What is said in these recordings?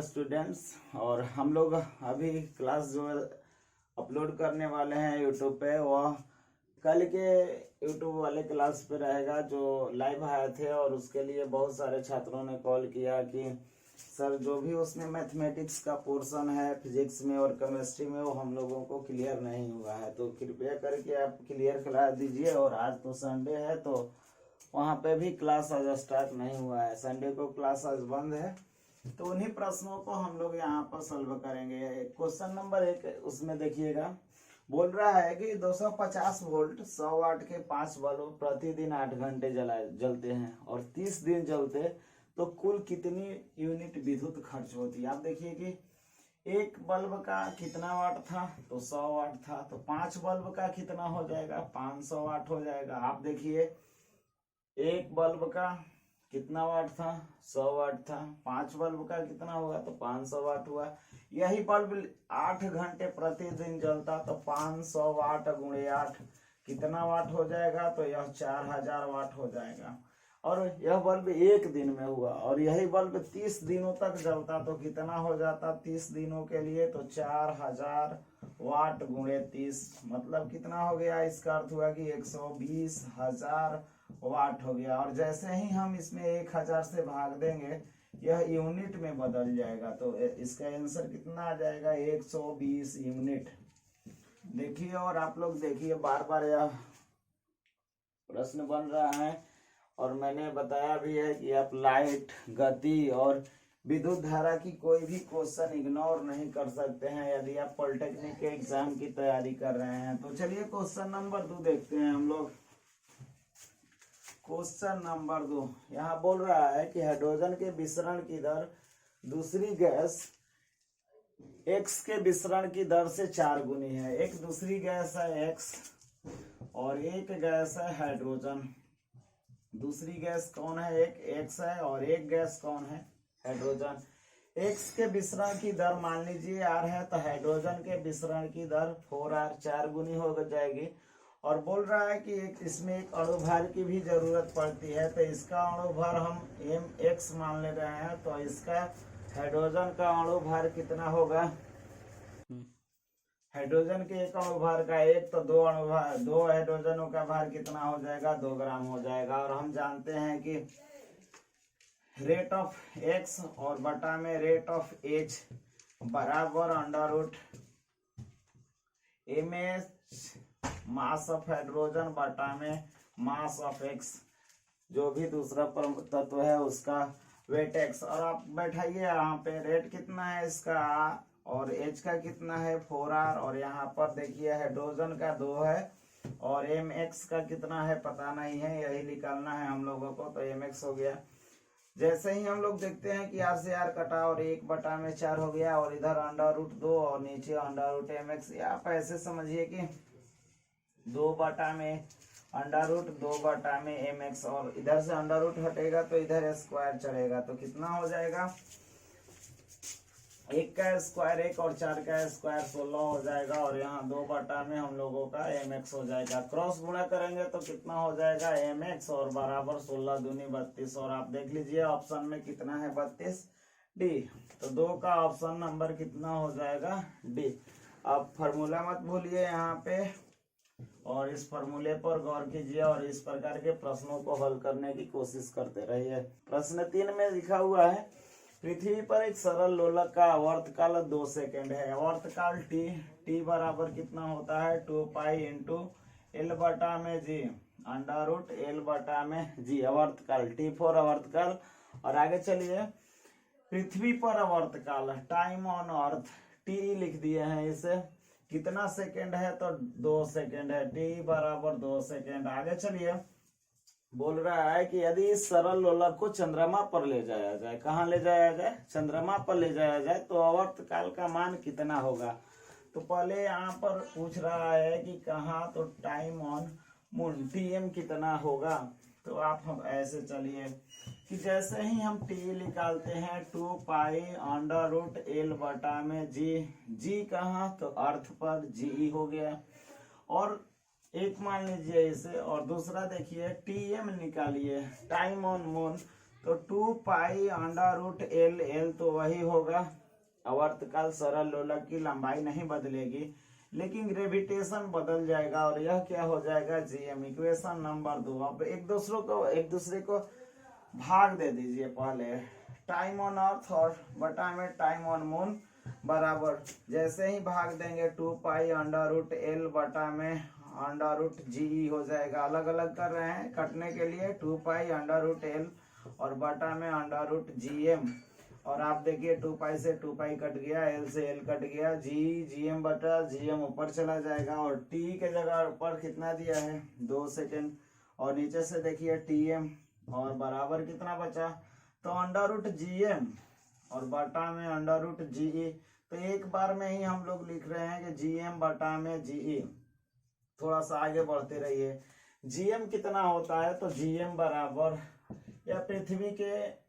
Students. और हम लोग अभी क्लास जो अपलोड करने वाले हैं यूट्यूब पे, वह कल के यूट्यूब वाले क्लास पे रहेगा जो लाइव आए थे। और उसके लिए बहुत सारे छात्रों ने कॉल किया कि सर जो भी उसमें मैथमेटिक्स का पोर्शन है फिजिक्स में और केमिस्ट्री में वो हम लोगों को क्लियर नहीं हुआ है, तो कृपया करके आप क्लियर करा दीजिए। और आज तो संडे है तो वहाँ पे भी क्लास आज स्टार्ट नहीं हुआ है, संडे को क्लास आज बंद है। तो उन्हीं प्रश्नों को हम लोग यहाँ पर सॉल्व करेंगे। क्वेश्चन नंबर 1 उसमें देखिएगा, बोल रहा है कि 250 वोल्ट 100 वाट के 5 बल्ब प्रतिदिन 8 घंटे जलते हैं और 30 दिन जलते तो कुल कितनी यूनिट विद्युत खर्च होती है। आप देखिए कि एक बल्ब का कितना वाट था, तो 100 वाट था, तो 5 बल्ब का कितना हो जाएगा, 500 वाट हो जाएगा। आप देखिए एक बल्ब का कितना वाट था, 100 वाट था, 5 बल्ब का कितना हुआ, तो 500 वाट हुआ। यही बल्ब 8 घंटे प्रतिदिन जलता तो 500 वाट गुणे 8 कितना वाट हो जाएगा, तो यह 4000 वाट हो जाएगा। और यह बल्ब एक दिन में हुआ और यही बल्ब 30 दिनों तक जलता तो कितना हो जाता, 30 दिनों के लिए तो 4000 वाट गुणे 30 मतलब कितना हो गया। इसका अर्थ हुआ कि 120,000 वाट हो गया। और जैसे ही हम इसमें 1000 से भाग देंगे यह यूनिट में बदल जाएगा, तो इसका आंसर कितना आ जाएगा, 120 यूनिट। देखिए और आप लोग देखिए, बार बार यह प्रश्न बन रहा है और मैंने बताया भी है कि आप लाइट, गति और विद्युत धारा की कोई भी क्वेश्चन इग्नोर नहीं कर सकते हैं यदि आप पॉलिटेक्निक के एग्जाम की तैयारी कर रहे हैं। तो चलिए क्वेश्चन नंबर 2 देखते हैं हम लोग। क्वेश्चन नंबर 2 यहाँ बोल रहा है कि हाइड्रोजन के विसरण की दर दूसरी गैस एक्स के विसरण की दर से 4 गुनी है। एक दूसरी गैस है एक्स और एक गैस है हाइड्रोजन। दूसरी गैस कौन है, एक एक्स है और एक गैस कौन है, हाइड्रोजन। एक्स के विसरण की दर मान लीजिए आर है, तो हाइड्रोजन के विसरण की दर 4r 4 गुनी हो जाएगी। और बोल रहा है कि इसमें एक अणुभार की भी जरूरत पड़ती है, तो इसका अणुभार हम mx मान ले रहे हैं, तो इसका हाइड्रोजन का अणुभार कितना होगा, हाइड्रोजन के एक अणुभार का एक, तो दो हाइड्रोजनों का भार कितना हो जाएगा, 2 ग्राम हो जाएगा। और हम जानते हैं कि रेट ऑफ एक्स और बटा में रेट ऑफ एच बराबर under mh mass of hydrogen बटा में मास ऑफ एक्स, जो भी दूसरा तत्व है उसका वेट एक्स। और आप बैठाइए यहाँ पे, रेट कितना है इसका और एच का कितना है 4r, और यहाँ पर देखिए हाइड्रोजन का 2 है और mx का कितना है पता नहीं है, यही निकालना है हम लोगों को, तो mx हो गया। जैसे ही हम लोग देखते हैं कि r से r कटा और 1 बटा में 4 हो गया और इधर अंडर रूट 2 और नीचे अंडर रूट mx। आप ऐसे समझिए कि 2 बटा में अंडर रूट 2 बटा में mx, और इधर से अंडर रूट हटेगा तो इधर स्क्वायर चढ़ेगा, तो कितना हो जाएगा, 1 का स्क्वायर 1 और 4 का स्क्वायर 16 हो जाएगा। और यहाँ 2 बटा में हम लोगों का mx हो जाएगा। क्रॉस गुणा करेंगे तो कितना हो जाएगा, mx और बराबर 16 दूनी 32। और आप देख लीजिए ऑप्शन में कितना है 32 डी, तो 2 का ऑप्शन नंबर कितना हो जाएगा, डी। अब फॉर्मूला मत भूलिए यहाँ पे, और इस फॉर्मूले पर गौर कीजिए और इस प्रकार के प्रश्नों को हल करने की कोशिश करते रहिए। प्रश्न 3 में लिखा हुआ है, पृथ्वी पर एक सरल लोलक का आवर्तकाल 2 सेकेंड है। आवर्तकाल t बराबर कितना होता है, 2 पाई इंटू एल बटा में जी अंडर रूट एल बटा में जी। आवर्तकाल t फॉर आवर्तकाल। और आगे चलिए, पृथ्वी पर आवर्तकाल टाइम ऑन अर्थ t लिख दिए हैं, इसे कितना सेकेंड है, तो 2 सेकेंड है, t बराबर 2 सेकेंड। आगे चलिए, बोल रहा है कि यदि इस सरल लोलक को चंद्रमा पर ले जाया जाए, कहाँ ले जाया जाए, चंद्रमा पर ले जाया जाए, तो आवर्तकाल का मान कितना होगा। तो पहले यहाँ पर पूछ रहा है कि कहाँ, तो टाइम ऑन मून tm कितना होगा। तो आप हम ऐसे चलिए कि जैसे ही हम t निकालते हैं 2 पाई अंडर रूट एल बटा में जी कहाँ, तो अर्थ पर जी हो गया। और एक मान लीजिए इसे, और दूसरा देखिए tm निकालिए, टाइम ऑन मून, तो 2 pi under root L, L तो वही होगा, आवर्तकाल सरल लोलक की लंबाई नहीं बदलेगी लेकिन ग्रेविटेशन बदल जाएगा और यह क्या हो जाएगा जीएम। Equation number 2। अब एक दूसरे को भाग दे दीजिए। पहले टाइम ऑन अर्थ और बटा में टाइम ऑन मून बराबर, जैसे ही भाग देंगे 2 पाई अंडर रूट एल बटा में अंडर रूट जी हो जाएगा। अलग अलग कर रहे हैं कटने के लिए, 2 पाई अंडर रूट एल और बटा में अंडर रूट जी एम। और आप देखिए 2 पाई से 2 पाई कट गया, एल से एल कट गया, जी एम बटा जी एम ऊपर चला जाएगा और टी के जगह ऊपर कितना दिया है 2 सेकेंड और नीचे से देखिए टी एम और बराबर कितना बचा, तो अंडर रूट जी एम और बटा में अंडर रूट जी ई। तो एक बार में ही हम लोग लिख रहे हैं कि जी एम बटा में जी ई। थोड़ा सा आगे बढ़ते रहिए। जीएम कितना होता है, तो जीएम बराबर या पृथ्वी के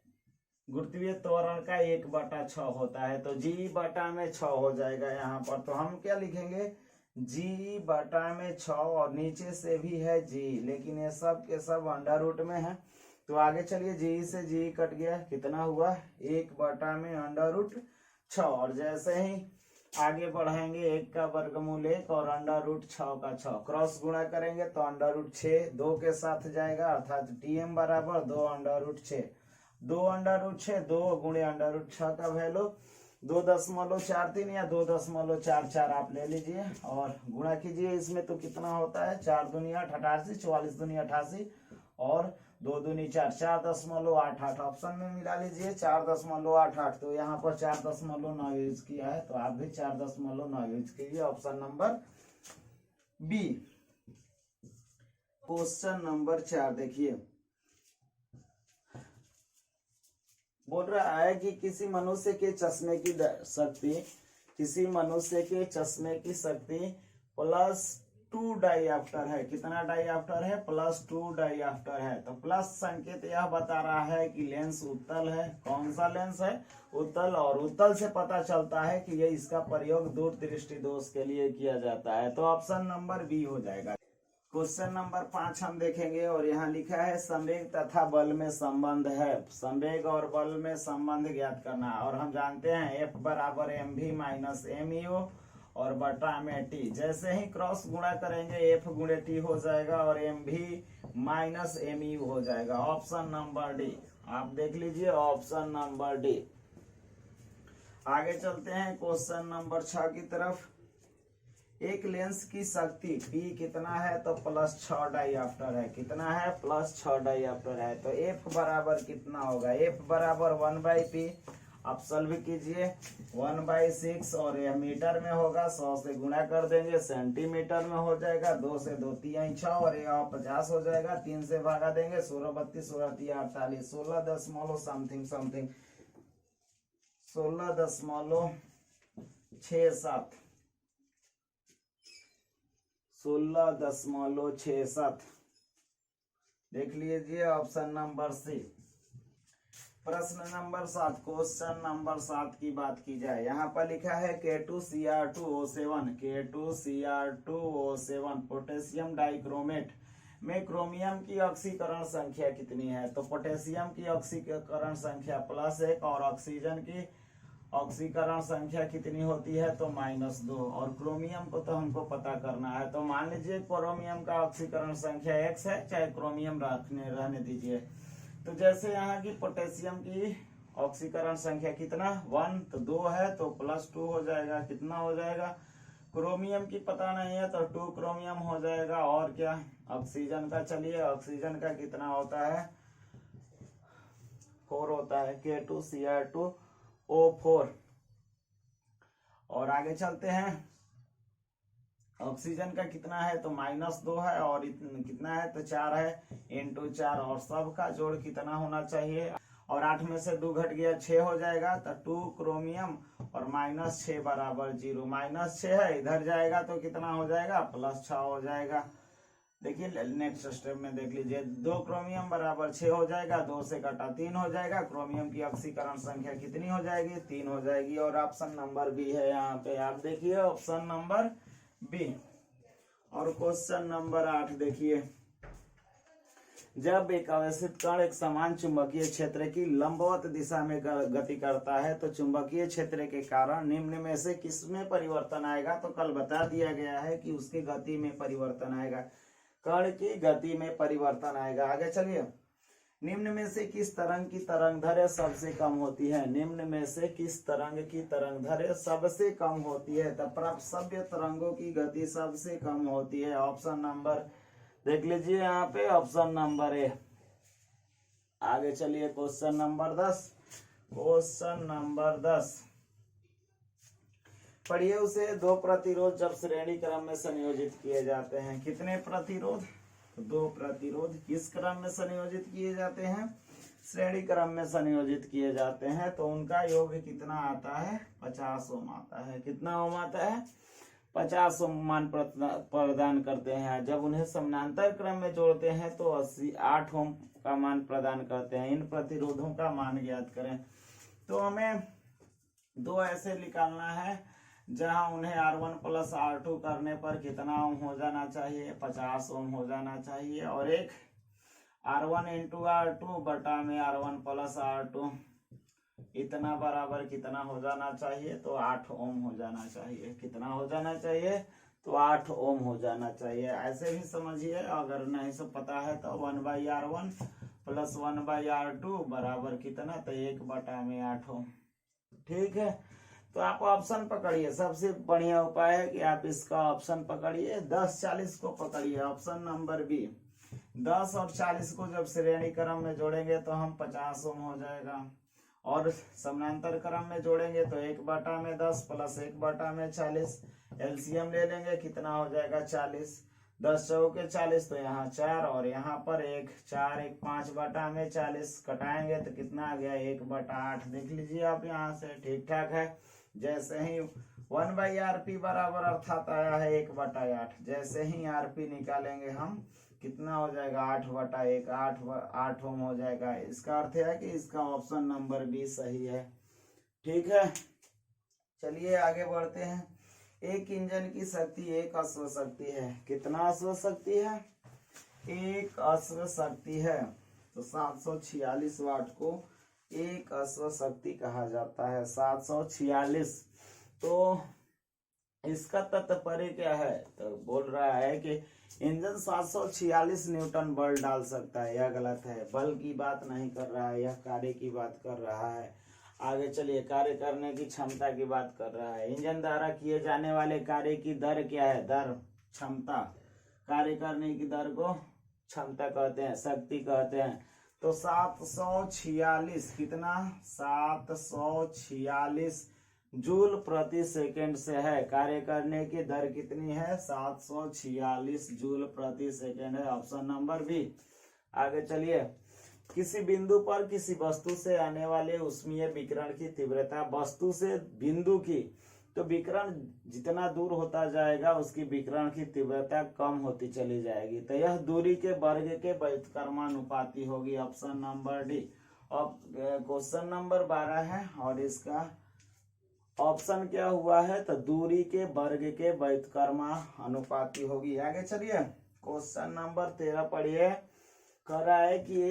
गुरुत्वीय त्वरण का 1/6 होता है, तो जी बटा में 6 हो जाएगा यहाँ पर। तो हम क्या लिखेंगे, जी बटा में 6 और नीचे से भी है जी, लेकिन ये सब के सब अंडर रूट में है। तो आगे चलिए, जी से जी कट गया, कितना हुआ 1 बटा में अंडर रूट 6। और जैसे ही आगे बढ़ेंगे 1 का वर्गमूल 1 और अंडर रूट 6 का 6 क्रॉस गुणा करेंगे तो अंडर रूट 6 2 के साथ जाएगा, अर्थात टीएम बराबर 2 अंडर रूट 6। 2 अंडर रूट 6 2 गुणे अंडर रूट 6 का वैल्यू 2.43 या 2.44 आप ले लीजिए और गुणा कीजिए इसमें। तो कितना होता है 4 दूनी 8 88, 44 दूनी 88 और 2 दूनी 4, 4.88 ऑप्शन में मिला लीजिए 4.88। तो यहाँ पर 4.9 यूज किया है, तो आप भी 4.9 यूज कीजिए। Option number B. Question number 4 देखिए, बोल रहा है कि किसी मनुष्य के चश्मे की शक्ति +2 डाइऑप्टर है। कितना डाइऑप्टर है, +2 डाइऑप्टर है। तो प्लस संकेत यह बता रहा है कि लेंस उत्तल है। कौन सा लेंस है, उत्तल। और उत्तल से पता चलता है कि ये इसका प्रयोग दूर दृष्टि दोष के लिए किया जाता है। तो ऑप्शन नंबर बी हो जाएगा। क्वेश्चन नंबर 5 हम देखेंगे और यहाँ लिखा है संवेग तथा बल में संबंध है। संवेग और बल में संबंध ज्ञात करना, और हम जानते हैं F बराबर mv माइनस mu और बटा में t। जैसे ही क्रॉस गुणा करेंगे F गुणे t हो जाएगा और mv माइनस mu हो जाएगा। ऑप्शन नंबर डी आप देख लीजिए, ऑप्शन नंबर डी। आगे चलते हैं क्वेश्चन नंबर 6 की तरफ। एक लेंस की शक्ति P कितना है, तो +6 डाइऑप्टर है। कितना है, +6 डाइऑप्टर है। तो F बराबर कितना होगा, F बराबर 1/P। आप सॉल्व कीजिए 1/6 और यह मीटर में होगा, 100 से गुणा कर देंगे सेंटीमीटर में हो जाएगा। 2 से 2 3 6 और यह 50 हो जाएगा। 3 से भागा देंगे 16 32 16 3 48 16 दशमलव समथिंग 16.67 देख लीजिए। Option number C. प्रश्न नंबर 7, क्वेश्चन नंबर 7 की बात की जाए। यहाँ पर लिखा है K2Cr2O7 पोटेशियम डाइक्रोमेट में क्रोमियम की ऑक्सीकरण संख्या कितनी है। तो पोटेशियम की ऑक्सीकरण संख्या +1 और ऑक्सीजन की ऑक्सीकरण संख्या कितनी होती है, तो -2। और क्रोमियम को तो हमको पता करना है। तो मान लीजिए क्रोमियम का ऑक्सीकरण संख्या x है, चाहे क्रोमियम रहने दीजिए। तो जैसे यहाँ की पोटेशियम की ऑक्सीकरण संख्या कितना 1, तो 2 है तो +2 हो जाएगा। कितना हो जाएगा, क्रोमियम की पता नहीं है तो 2 क्रोमियम हो जाएगा। और क्या ऑक्सीजन का, चलिए ऑक्सीजन का कितना होता है 4 होता है, K2Cr2O4। और आगे चलते हैं, ऑक्सीजन का कितना है, तो -2 है और कितना है, तो 4 है × 4 और सबका जोड़ कितना होना चाहिए। और 8 में से 2 घट गया 6 हो जाएगा। तो 2 क्रोमियम और -6 बराबर 0। -6 है, इधर जाएगा तो कितना हो जाएगा, +6 हो जाएगा। देखिए नेक्स्ट स्टेप में देख लीजिए, 2 क्रोमियम बराबर 6 हो जाएगा, 2 से घटा 3 हो जाएगा। क्रोमियम की ऑक्सीकरण संख्या कितनी हो जाएगी, 3 हो जाएगी। और ऑप्शन नंबर बी है यहाँ पे, आप देखिए ऑप्शन नंबर बी। और क्वेश्चन नंबर 8 देखिए, जब एक अवस्थित कण एक समान चुंबकीय क्षेत्र की लंबवत दिशा में गति करता है तो चुंबकीय क्षेत्र के कारण निम्न में से किसमें परिवर्तन आएगा। तो कल बता दिया गया है कि उसकी गति में परिवर्तन आएगा, कण की गति में परिवर्तन आएगा। आगे चलिए, निम्न में से किस तरंग की तरंगदैर्घ्य सबसे कम होती है। निम्न में से किस तरंग की तरंगदैर्घ्य सबसे कम होती है। तब प्राप्त सभ्य तरंगों की गति सबसे कम होती है। ऑप्शन नंबर देख लीजिए यहाँ पे, ऑप्शन नंबर ए। आगे चलिए क्वेश्चन नंबर 10। क्वेश्चन नंबर 10 पढ़िए उसे। दो प्रतिरोध जब श्रेणी क्रम में संयोजित किए जाते हैं। कितने प्रतिरोध? दो प्रतिरोध किस क्रम में संयोजित किए जाते हैं? श्रेणी क्रम में संयोजित किए जाते हैं तो उनका योग कितना आता है? 50 ओम आता है। कितना ओम आता है? 50 ओम मान प्रदान करते हैं। जब उन्हें समानांतर क्रम में जोड़ते हैं तो 8 ओम का मान प्रदान करते हैं। इन प्रतिरोधों का मान ज्ञात करें। तो हमें दो ऐसे निकालना है जहां उन्हें R1 प्लस R2 करने पर कितना ओम हो जाना चाहिए? 50 ओम हो जाना चाहिए। और एक R1 इंटू R2 बटा में R1 प्लस R2 इतना बराबर कितना हो जाना चाहिए? तो 8 ओम हो जाना चाहिए। कितना हो जाना चाहिए? तो 8 ओम हो जाना चाहिए। ऐसे भी समझिए, अगर नहीं सब पता है तो 1/R1 प्लस 1/R2 बराबर कितना? तो 1/8 ओम। ठीक है, तो आप ऑप्शन पकड़िए। सबसे बढ़िया उपाय है कि आप इसका ऑप्शन पकड़िए, 10-40 को पकड़िए। ऑप्शन नंबर बी, 10 और 40 को जब श्रेणी क्रम में जोड़ेंगे तो हम 50 ओम हो जाएगा। और समानांतर क्रम में जोड़ेंगे तो 1/10 प्लस 1/40 एलसीएम ले लेंगे, कितना हो जाएगा? 40। 10 चौके 40 तो यहाँ 4 और यहाँ पर 1, 4 1 5/40 कटाएंगे तो कितना आ गया? 1/8। देख लीजिए आप यहाँ से, ठीक ठाक है। जैसे ही 1/RP बराबर अर्थात आया है 1/8। जैसे ही RP निकालेंगे हम, कितना हो जाएगा? 8/1, 8 ओम हो जाएगा। इसका अर्थ है कि इसका ऑप्शन नंबर बी सही है। ठीक है, चलिए आगे बढ़ते हैं। एक इंजन की शक्ति 1 अश्व शक्ति है। कितना अश्व शक्ति है? 1 अश्व शक्ति है। तो 746 वाट को 1 अश्व शक्ति कहा जाता है। 746। तो इसका तात्पर्य क्या है? तो बोल रहा है कि इंजन 746 न्यूटन बल डाल सकता है। यह गलत है। बल की बात नहीं कर रहा है, यह कार्य की बात कर रहा है। आगे चलिए, कार्य करने की क्षमता की बात कर रहा है। इंजन द्वारा किए जाने वाले कार्य की दर क्या है? दर, क्षमता। कार्य करने की दर को क्षमता कहते हैं, शक्ति कहते हैं। तो 746 कितना? 746 जूल प्रति सेकंड से है। कार्य करने की दर कितनी है? 746 जूल प्रति सेकंड है। Option number B. आगे चलिए, किसी बिंदु पर किसी वस्तु से आने वाले ऊष्मीय विकिरण की तीव्रता, वस्तु से बिंदु की, तो विकिरण जितना दूर होता जाएगा उसकी विकिरण की तीव्रता कम होती चली जाएगी। तो यह दूरी के वर्ग के व्युत्क्रमानुपाती होगी। Option number D. अब क्वेश्चन नंबर 12 है और इसका ऑप्शन क्या हुआ है? तो दूरी के वर्ग के व्युत्क्रमानुपाती होगी। आगे चलिए, क्वेश्चन नंबर 13 पढ़िए। कह रहा है कि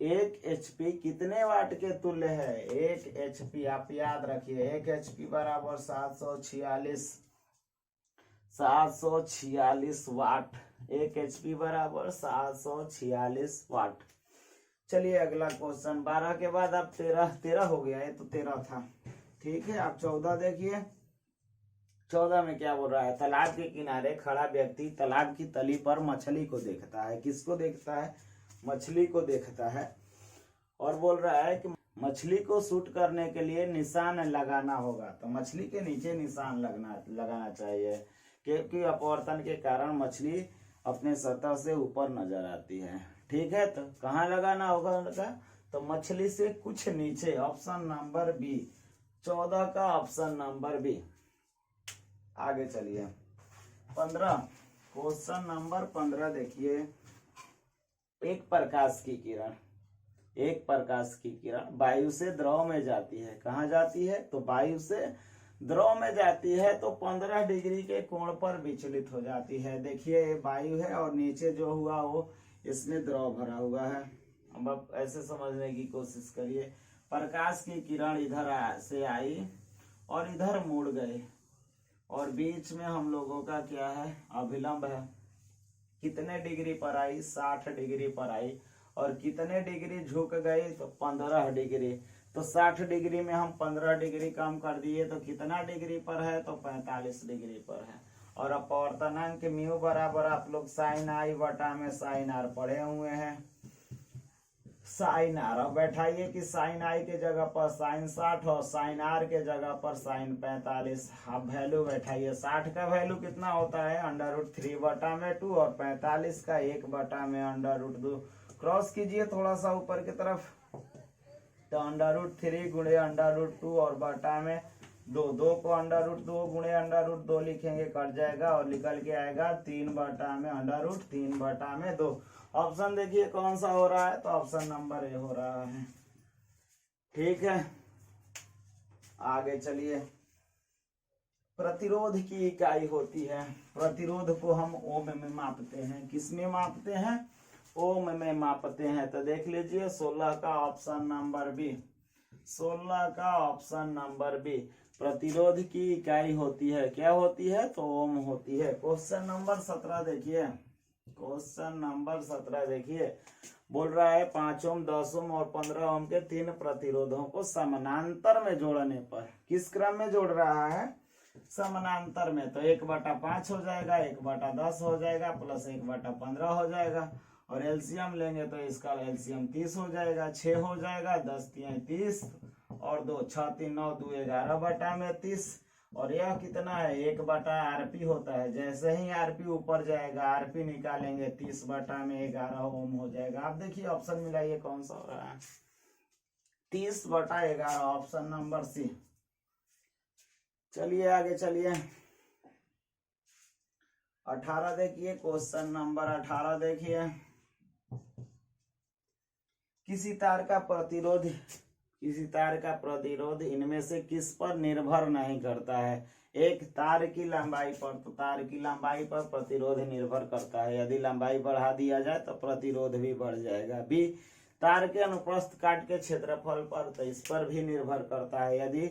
1 HP कितने वाट के तुल्य है? 1 HP आप याद रखिए, 1 HP बराबर 746 वाट। 1 HP बराबर 746 वाट। चलिए अगला क्वेश्चन, 12 के बाद अब 13 हो गया। ये तो 13 था। ठीक है, आप 14 देखिए। 14 में क्या बोल रहा है? तालाब के किनारे खड़ा व्यक्ति तालाब की तली पर मछली को देखता है। किसको देखता है? मछली को देखता है। और बोल रहा है कि मछली को शूट करने के लिए निशान लगाना होगा। तो मछली के नीचे निशान लगाना चाहिए, क्योंकि अपवर्तन के कारण मछली अपने सतह से ऊपर नजर आती है। ठीक है, तो कहाँ लगाना होगा? तो मछली से कुछ नीचे। ऑप्शन नंबर बी, 14 का ऑप्शन नंबर बी। आगे चलिए, 15 क्वेश्चन नंबर 15 देखिए। एक प्रकाश की किरण वायु से द्रव में जाती है। कहाँ जाती है? तो वायु से द्रव में जाती है तो 15 डिग्री के कोण पर विचलित हो जाती है। देखिए ये वायु है और नीचे जो हुआ वो इसमें द्रव भरा हुआ है। अब आप ऐसे समझने की कोशिश करिए, प्रकाश की किरण इधर से आई और इधर मुड़ गए और बीच में हम लोगों का क्या है, अभिलंब है। कितने डिग्री पर आई, 60 डिग्री पर आई और कितने डिग्री झुक गई, तो 15 डिग्री। तो 60 डिग्री में हम 15 डिग्री कम कर दिए तो कितना डिग्री पर है, तो 45 डिग्री पर है। और अपवर्तनांक म्यू बराबर आप लोग साइन आई बटा में साइन आर पढ़े हुए हैं। साइन आर, अब बैठाइए कि साइन आई के जगह पर साइन 60 और साइन आर के जगह पर साइन 45। अब वैल्यू बैठाइए, 60 का वैल्यू कितना होता है, √3 बटा में 2 और 45 का 1 बटा में √2। क्रॉस कीजिए थोड़ा सा ऊपर की तरफ, तो √3 गुणे √2 और बटा में 2, 2 को √2 गुणे √2 लिखेंगे, कट जाएगा और निकल के आएगा 3 बटा में √3 बटा में 2। ऑप्शन देखिए कौन सा हो रहा है, तो ऑप्शन नंबर ए हो रहा है। ठीक है, आगे चलिए। प्रतिरोध की इकाई होती है, प्रतिरोध को हम ओम में मापते हैं। किस में मापते हैं, ओम में मापते हैं। तो देख लीजिए 16 का ऑप्शन नंबर बी, 16 का ऑप्शन नंबर बी। प्रतिरोध की इकाई होती है, क्या होती है, तो ओम होती है। क्वेश्चन नंबर 17 देखिए, क्वेश्चन नंबर 17 देखिए, बोल रहा है 5 ओम, 10 ओम और 15 ओम के 3 प्रतिरोधों को समानांतर में जोड़ने पर, किस क्रम में जोड़ रहा है, समानांतर में। तो 1/5 हो जाएगा, 1/10 हो जाएगा, प्लस 1/15 हो जाएगा। और एलसीएम लेंगे तो इसका एलसीएम 30 हो जाएगा, 6 हो जाएगा, 10 3 30 और 2 6 3 9 2 11 बटा में 30। और यह कितना है, 1/RP होता है। जैसे ही आरपी ऊपर जाएगा, आरपी निकालेंगे, 30 बटा में 11 ओम हो जाएगा। आप देखिए ऑप्शन मिलाइए कौन सा हो रहा है, 30/11 ऑप्शन नंबर सी। चलिए आगे चलिए, 18 देखिए, क्वेश्चन नंबर 18 देखिए। किसी तार का प्रतिरोध इनमें से किस पर निर्भर नहीं करता है। एक, तार की लंबाई पर, तो तार की लंबाई पर प्रतिरोध निर्भर करता है। यदि लंबाई बढ़ा दिया जाए तो प्रतिरोध भी बढ़ जाएगा। बी, तार के अनुप्रस्थ काट के क्षेत्रफल पर, तो इस पर भी निर्भर करता है। यदि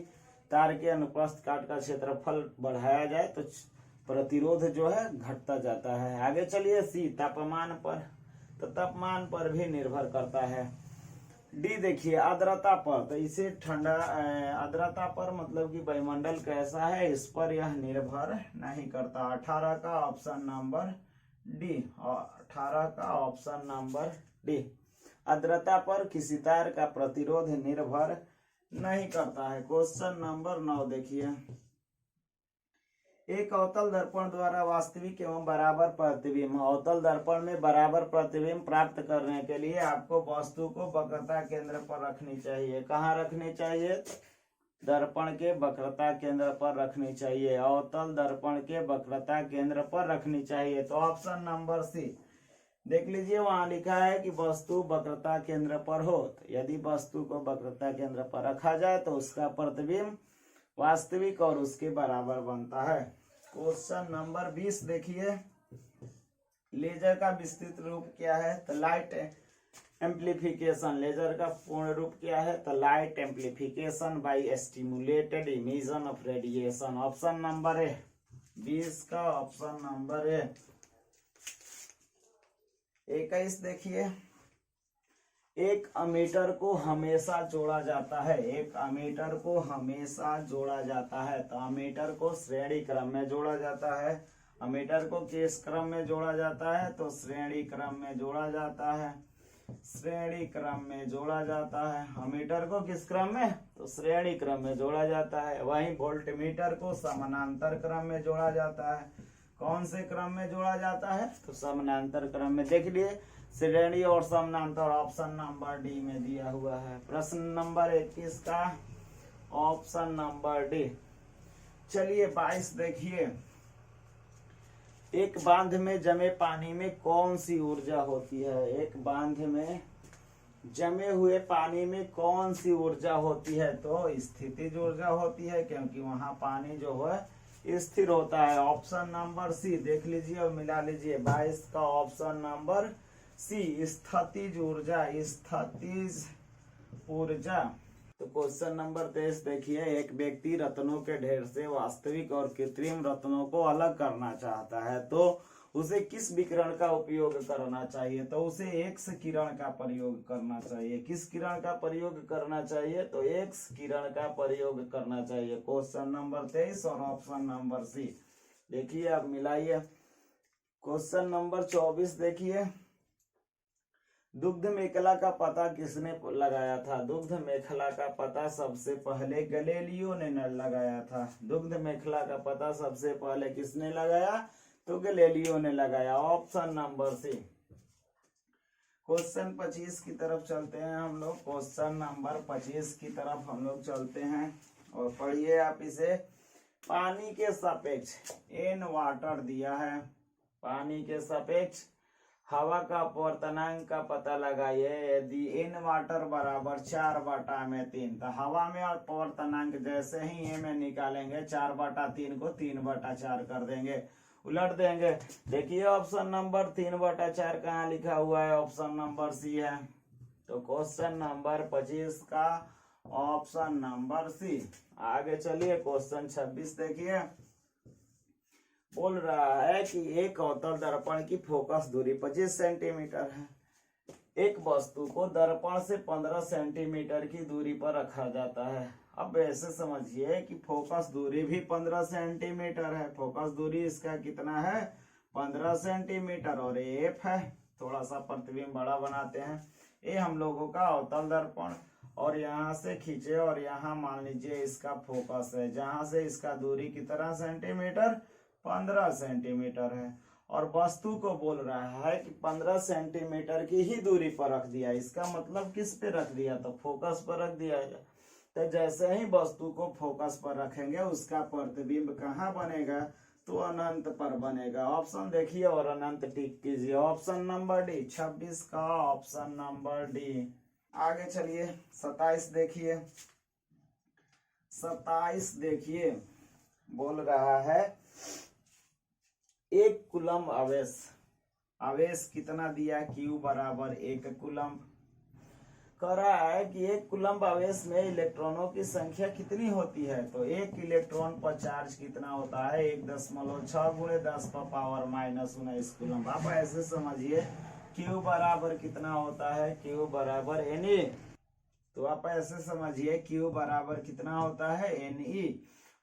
तार के अनुप्रस्थ काट का क्षेत्रफल बढ़ाया जाए तो प्रतिरोध जो है घटता जाता है। आगे चलिए, सी, तापमान पर, तो तापमान पर भी निर्भर करता है। डी देखिए, आर्द्रता पर, तो इसे ठंडा, आर्द्रता पर मतलब कि वायुमंडल कैसा है, इस पर यह निर्भर नहीं करता। 18 का ऑप्शन नंबर डी, 18 का ऑप्शन नंबर डी। आर्द्रता पर किसी तार का प्रतिरोध निर्भर नहीं करता है। क्वेश्चन नंबर 9 देखिए, एक अवतल दर्पण द्वारा वास्तविक एवं बराबर प्रतिबिंब, अवतल दर्पण में बराबर प्रतिबिंब प्राप्त करने के लिए आपको वस्तु को वक्रता केंद्र पर रखनी चाहिए। कहाँ रखनी चाहिए, दर्पण के वक्रता केंद्र पर रखनी चाहिए। अवतल दर्पण के वक्रता केंद्र पर रखनी चाहिए। तो ऑप्शन नंबर सी देख लीजिए, वहां लिखा है कि वस्तु वक्रता केंद्र पर हो। तो यदि वस्तु को वक्रता केंद्र पर रखा जाए तो उसका प्रतिबिंब वास्तविक और उसके बराबर बनता है। क्वेश्चन नंबर 20 देखिए, लेजर का विस्तृत रूप क्या है, तो लाइट एम्प्लीफिकेशन। लेजर का पूर्ण रूप क्या है, तो light amplification by stimulated emission of radiation. Option number A, 20 का ऑप्शन नंबर ए। 21 देखिए, एक अमीटर को हमेशा जोड़ा जाता है, एक अमीटर को हमेशा जोड़ा जाता है। तो अमीटर को श्रेणी क्रम में जोड़ा जाता है। अमीटर को किस क्रम में जोड़ा जाता है, तो श्रेणी क्रम में जोड़ा जाता है, श्रेणी क्रम में जोड़ा जाता है। अमीटर को किस क्रम में, तो श्रेणी क्रम में जोड़ा जाता है। वहीं वोल्टमीटर को समानांतर क्रम में जोड़ा जाता है। कौन से क्रम में जोड़ा जाता है, तो समानांतर क्रम में। देख लिए, श्रेणी और समानांतर ऑप्शन नंबर डी में दिया हुआ है। प्रश्न नंबर 21 का ऑप्शन नंबर डी। चलिए 22 देखिए, एक बांध में जमे पानी में कौन सी ऊर्जा होती है। एक बांध में जमे हुए पानी में कौन सी ऊर्जा होती है, तो स्थितिज ऊर्जा होती है, क्योंकि वहां पानी जो है स्थिर होता है। ऑप्शन नंबर सी देख लीजिए और मिला लीजिए, 22 का ऑप्शन नंबर सी स्थितिज ऊर्जा, स्थितिज ऊर्जा। तो क्वेश्चन नंबर 23 देखिए, एक व्यक्ति रत्नों के ढेर से वास्तविक और कृत्रिम रत्नों को अलग करना चाहता है, तो उसे किस विकिरण का उपयोग करना चाहिए? तो उसे एक्स किरण का प्रयोग करना चाहिए। किस किरण का प्रयोग करना चाहिए? तो एक्स किरण का प्रयोग करना चाहिए। क्वेश्चन नंबर 23 और ऑप्शन नंबर सी। देखिए अब मिलाइए। क्वेश्चन नंबर 24 देखिए, दुग्ध मेखला का पता किसने लगाया था? दुग्ध मेखला का पता सबसे पहले गैलीलियो ने लगाया था। दुग्ध मेखला का पता सबसे पहले किसने लगाया? तो गैलीलियो ने लगाया। ऑप्शन नंबर सी। क्वेश्चन 25 की तरफ चलते हैं हम लोग। क्वेश्चन नंबर 25 की तरफ हम लोग चलते हैं और पढ़िए आप इसे। पानी के सापेक्ष एन वाटर दिया है, पानी के सापेक्ष हवा का अपवर्तनांक का पता लगाइए। यदि एन वाटर बराबर 4/3, तो हवा में अपवर्तनांक जैसे ही ए में निकालेंगे 4/3 को 3/4 कर देंगे, उलट देंगे। देखिए ऑप्शन नंबर 3/4 कहाँ लिखा हुआ है? ऑप्शन नंबर सी है। तो क्वेश्चन नंबर 25 का ऑप्शन नंबर सी। आगे चलिए क्वेश्चन 26 देखिए, बोल रहा है कि एक अवतल दर्पण की फोकस दूरी 25 सेंटीमीटर है। एक वस्तु को दर्पण से 15 सेंटीमीटर की दूरी पर रखा जाता है। अब ऐसे समझिए कि फोकस दूरी भी 15 सेंटीमीटर है। फोकस दूरी इसका कितना है? 15 सेंटीमीटर। और एफ है, थोड़ा सा प्रतिबिंब बड़ा बनाते हैं। ये हम लोगों का अवतल दर्पण, और यहाँ से खींचे और यहाँ मान लीजिए इसका फोकस है, जहां से इसका दूरी कितना सेंटीमीटर? 15 सेंटीमीटर है। और वस्तु को बोल रहा है कि 15 सेंटीमीटर की ही दूरी पर रख दिया। इसका मतलब किस पे रख दिया? तो फोकस पर रख दिया। तो जैसे ही वस्तु को फोकस पर रखेंगे उसका प्रतिबिंब कहाँ बनेगा? तो अनंत पर बनेगा। ऑप्शन देखिए और अनंत टिक कीजिए। ऑप्शन नंबर डी, 26 का ऑप्शन नंबर डी। आगे चलिए 27 देखिए। 27 देखिए, बोल रहा है एक कूलम आवेश, आवेश कितना दिया? Q बराबर 1 कूलम। कह रहा है कि एक कूलम आवेश में इलेक्ट्रॉनों की संख्या कितनी होती है? तो एक इलेक्ट्रॉन पर चार्ज कितना होता है? 1.6 × 10⁻⁻19 कूलम। आप ऐसे समझिए Q बराबर कितना होता है? Q बराबर Ne। तो आप ऐसे समझिए Q बराबर कितना होता है? Ne।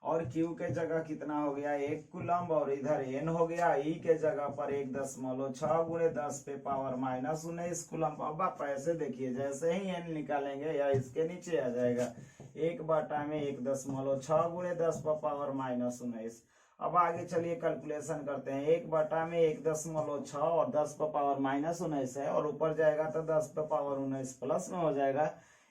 और Q के जगह कितना हो गया? 1 कूलम, और इधर N हो गया। E के जगह पर 1.6 × 10⁻⁻19 कूलम। अब आप ऐसे देखिए, जैसे ही N निकालेंगे या इसके नीचे आ जाएगा 1/1.6 × 10⁻⁻19। अब आगे चलिए कैलकुलेशन करते हैं। 1/1.6 और 10⁻⁻19 है, और ऊपर जाएगा तो 10⁻19 प्लस में हो जाएगा।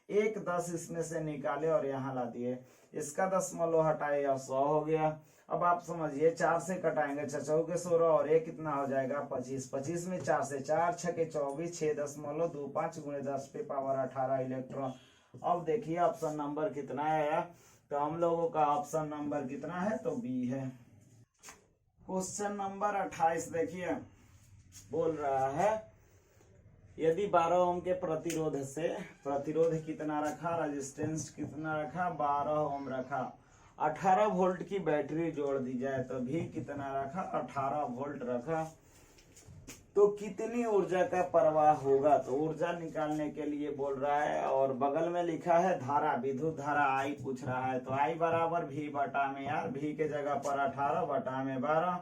1 10 इसमें से निकाले और यहाँ ला दिए, इसका दशमलव हटाए या 100 हो गया। अब आप समझिए 4 से कटाएंगे 6 के 16, और ये कितना हो जाएगा? 25। 25 में 4 से 4 6 के 24, 6.25 × 10⁻18 इलेक्ट्रॉन। अब देखिए ऑप्शन नंबर कितना आया? तो हम लोगों का ऑप्शन नंबर कितना है? तो बी है। क्वेश्चन नंबर 28 देखिए, बोल रहा है यदि 12 ओम के प्रतिरोध से, प्रतिरोध कितना रखा? रेजिस्टेंस कितना रखा? 12 ओम रखा। 18 वोल्ट की बैटरी जोड़ दी जाए तो भी कितना रखा? 18 वोल्ट रखा। तो कितनी ऊर्जा का प्रवाह होगा? तो ऊर्जा निकालने के लिए बोल रहा है, और बगल में लिखा है धारा, विद्युत धारा आई पूछ रहा है। तो आई बराबर V बटा में R, V के जगह पर 18 बटा में 12,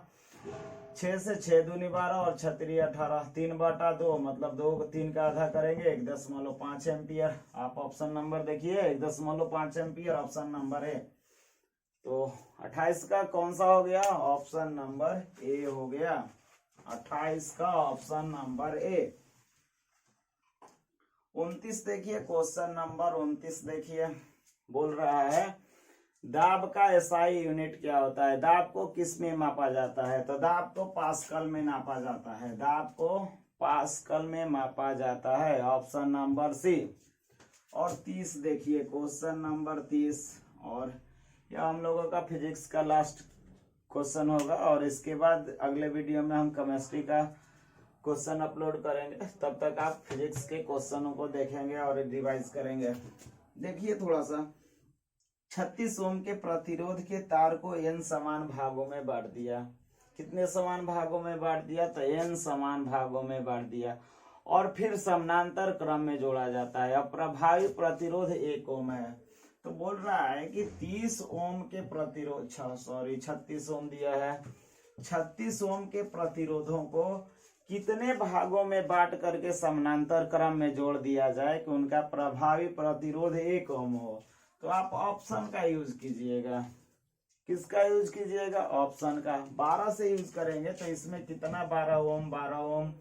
6 से 6 दूनी 12 और 6 18, 3/2 मतलब 2 3 का आधा करेंगे 1.5 एम्पियर। आप ऑप्शन नंबर देखिए 1.5 एम्पियर ऑप्शन नंबर है। तो 28 का कौन सा हो गया? ऑप्शन नंबर ए हो गया। 28 का ऑप्शन नंबर ए। 29 देखिए, क्वेश्चन नंबर 29 देखिए, बोल रहा है दाब का एसआई यूनिट क्या होता है? दाब को किस में मापा जाता है? तो दाब को पास्कल में नापा जाता है। दाब को पास्कल में मापा जाता है। Option number C. और 30 देखिए, क्वेश्चन नंबर 30, और यह हम लोगों का फिजिक्स का लास्ट क्वेश्चन होगा, और इसके बाद अगले वीडियो में हम केमिस्ट्री का क्वेश्चन अपलोड करेंगे, तब तक आप फिजिक्स के क्वेश्चनों को देखेंगे और रिवाइज करेंगे। देखिए थोड़ा सा, 36 ओम के प्रतिरोध के तार को n समान भागों में बांट दिया। कितने समान भागों में बांट दिया? तो n समान भागों में बांट दिया और फिर समानांतर क्रम में जोड़ा जाता है। अब प्रभावी प्रतिरोध 1 ओम है, तो बोल रहा है कि 30 ओम के प्रतिरोध 36 ओम दिया है। 36 ओम के प्रतिरोधों को कितने भागों में बांट करके समानांतर क्रम में जोड़ दिया जाए कि उनका प्रभावी प्रतिरोध 1 ओम हो? तो आप ऑप्शन का यूज कीजिएगा। किसका यूज कीजिएगा? ऑप्शन का। 12 से यूज करेंगे तो इसमें कितना 12 ओम 12 ओम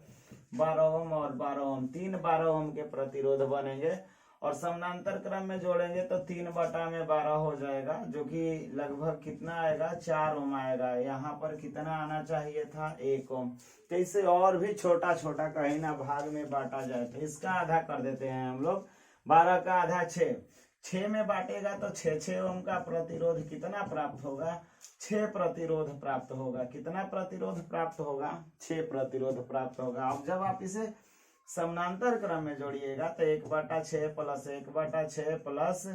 12 ओम और 12 ओम, 3 12 ओम के प्रतिरोध बनेंगे और समानांतर क्रम में जोड़ेंगे तो 3/12 हो जाएगा, जो कि लगभग कितना आएगा? 4 ओम आएगा। यहाँ पर कितना आना चाहिए था? 1 ओम। तो इसे और भी छोटा छोटा कहीं ना भाग में बांटा जाए तो इसका आधा कर देते हैं हम लोग। 12 का आधा 6 में बांटेगा तो 6 ओम का प्रतिरोध कितना प्राप्त होगा? 6 प्रतिरोध प्राप्त होगा। कितना प्रतिरोध प्राप्त होगा? 6 प्रतिरोध प्राप्त होगा। अब जब आप इसे समानांतर क्रम में जोड़िएगा तो 1/6 प्लस 1/6 प्लस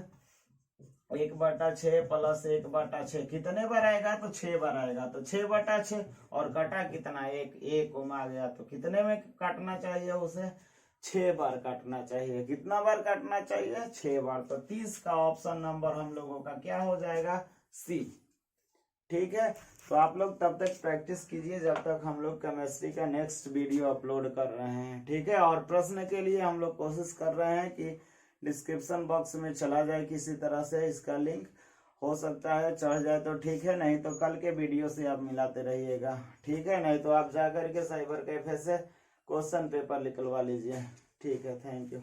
1/6 प्लस 1/6 कितने बार आएगा? तो 6 बार आएगा। तो 6/6 और कटा कितना? 1 ओम आ गया। तो कितने में काटना चाहिए उसे? 6 बार काटना चाहिए। कितना बार काटना चाहिए? 6 बार। तो 30 का ऑप्शन नंबर हम लोगों का क्या हो जाएगा? सी। ठीक है, तो आप लोग तब तक प्रैक्टिस कीजिए जब तक हम लोग केमिस्ट्री का नेक्स्ट वीडियो अपलोड कर रहे हैं। ठीक है, और प्रश्न के लिए हम लोग कोशिश कर रहे हैं कि डिस्क्रिप्शन बॉक्स में चला जाए किसी तरह से इसका लिंक। हो सकता है चढ़ जाए तो ठीक है, नहीं तो कल के वीडियो से आप मिलाते रहिएगा। ठीक है, नहीं तो आप जाकर के साइबर कैफे से क्वेश्चन पेपर निकलवा लीजिए। ठीक है, थैंक यू।